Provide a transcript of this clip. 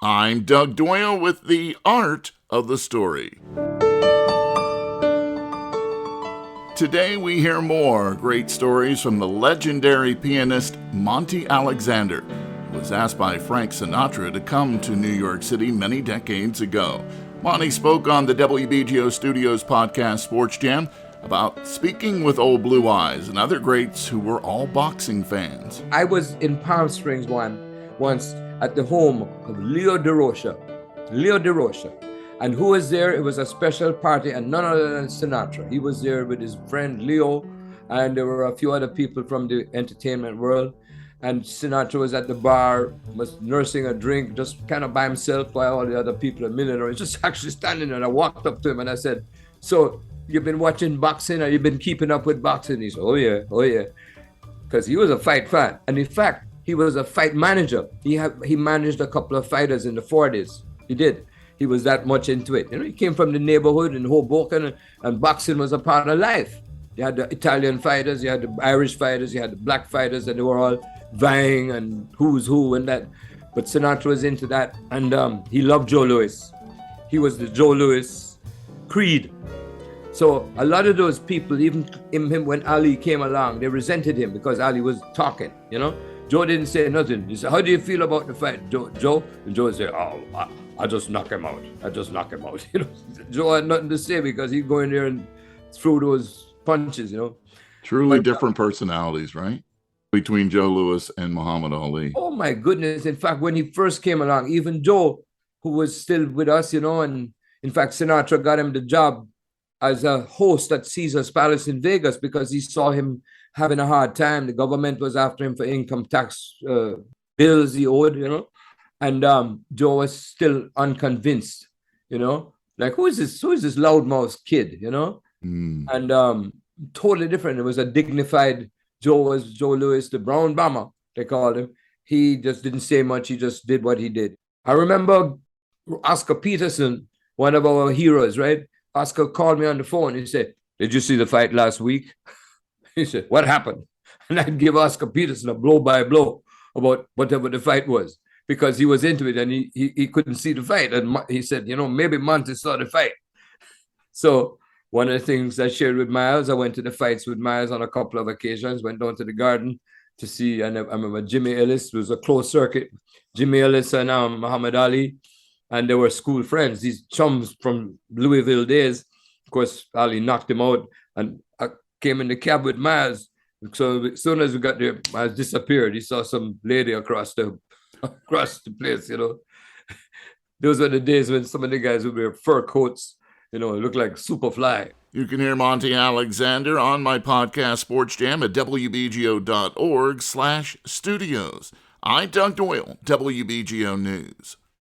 I'm Doug Doyle with the art of the story. Today we hear more great stories from the legendary pianist Monty Alexander, who was asked by Frank Sinatra to come to New York City many decades ago. Monty spoke on the WBGO Studios podcast Sports Jam about speaking with old Blue Eyes and other greats who were all boxing fans. I was in Palm Springs once at the home of Leo DeRocha. And who was there? It was a special party, and none other than Sinatra. He was there with his friend Leo, and there were a few other people from the entertainment world. And Sinatra was at the bar, was nursing a drink, just kind of by himself while all the other people, a millionaire, just actually standing there. And I walked up to him and I said, "So you've been watching boxing, or you've been keeping up with boxing?" He said, oh yeah. Because he was a fight fan. And in fact, he was a fight manager. He managed a couple of fighters in the 40s. He did. He was that much into it. He came from the neighborhood in Hoboken, and boxing was a part of life. You had the Italian fighters, you had the Irish fighters, you had the black fighters, and they were all vying and who's who and that. But Sinatra was into that, and he loved Joe Louis. He was the Joe Louis creed. So a lot of those people, even him when Ali came along, they resented him because Ali was talking, Joe didn't say nothing. He said, "How do you feel about the fight, Joe?" And Joe said, "Oh, I just knock him out. Joe had nothing to say because he'd go in there and throw those punches, Truly different personalities, right? Between Joe Louis and Muhammad Ali. Oh my goodness. In fact, when he first came along, even Joe, who was still with us, and in fact, Sinatra got him the job as a host at Caesar's Palace in Vegas because he saw him having a hard time. The government was after him for income tax bills he owed, and Joe was still unconvinced, like who is this loudmouth kid, and totally different. It was a dignified Joe. Was Joe Louis, the brown bomber, they called him. He just didn't say much. He just did what he did. I remember Oscar Peterson, one of our heroes, right? Oscar called me on the phone. He said, "Did you see the fight last week?" He said, "What happened?" And I'd give Oscar Peterson a blow by blow about whatever the fight was because he was into it and he couldn't see the fight. And he said, maybe Monty saw the fight. So one of the things I shared with Miles, I went to the fights with Miles on a couple of occasions, went down to the Garden to see, and I remember Jimmy Ellis. It was a close circuit. Jimmy Ellis and Muhammad Ali, and they were school friends, these chums from Louisville days. Of course, Ali knocked him out, and I came in the cab with Miles. So as soon as we got there, Miles disappeared. He saw some lady across the place, Those were the days when some of the guys would wear fur coats, it looked like Superfly. You can hear Monty Alexander on my podcast Sports Jam at wbgo.org/studios. I'm Doug Doyle, WBGO News.